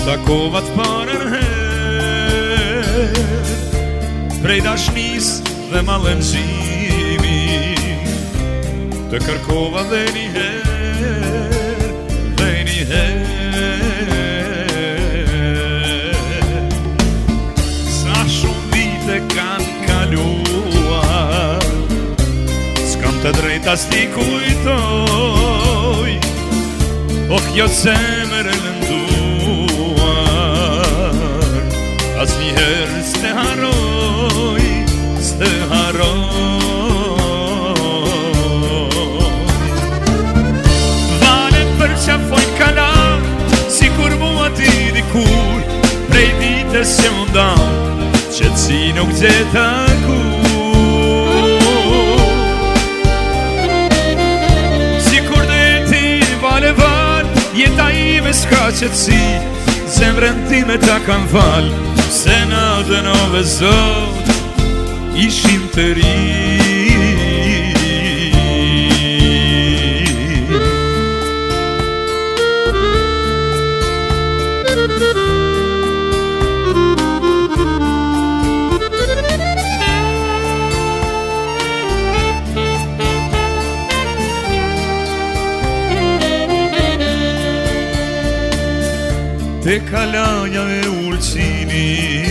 takova të parën herë, prej dashnis dhe mallëngjimi, të kërkova dhe një herë, dhe një herë. Sa shumë vite kanë kaluar, s'kam të drejta s'ti kujtoj, o kjo zemër e lënduar, as njëherë s'te haroj, s'te haroj. Valet për qafojnë kalar, si kur mua ti dikur, prej dite se mundam, që si nuk gjeta kur. Si kur dhe ti vale val, jeta ime s'ka qëtësi, zemrën time ta kam fal, se na dënove Zot, ishim të ri. Te kalaja e ulqinit,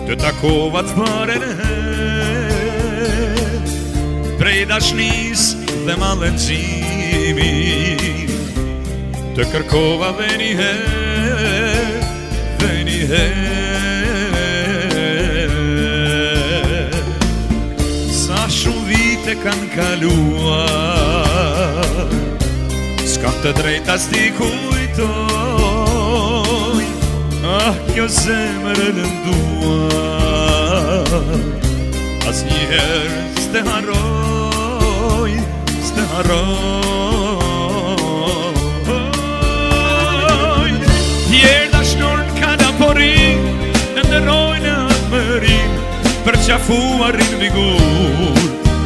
të takova të parën herë, prej dashnis dhe mallëngjimi, të kërkova dhe një herë, dhe një herë. Sa shumë vite kanë kaluar, s'kam të drejta s'ti kujtoj, ah, kjo zemër e lënduar, as njëherë s'te haroj, s'te haroj. Tjerë dashnor n'kada porin, në ndërojnë atë mërin, për qafuarin vigur,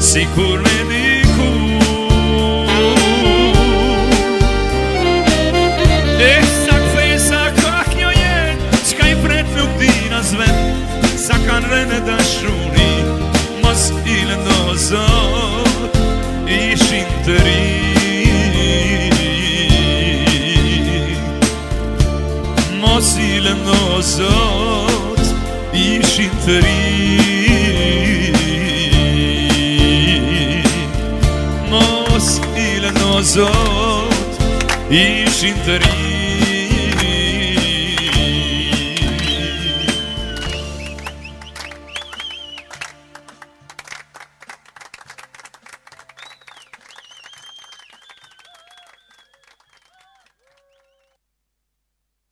si kur me dikur. Sa kanë rënë dashuri, mos i lëndo Zot, ishin të ri. Mos i lëndo Zot, ishin të ri. Mos i lëndo Zot, ishin të ri.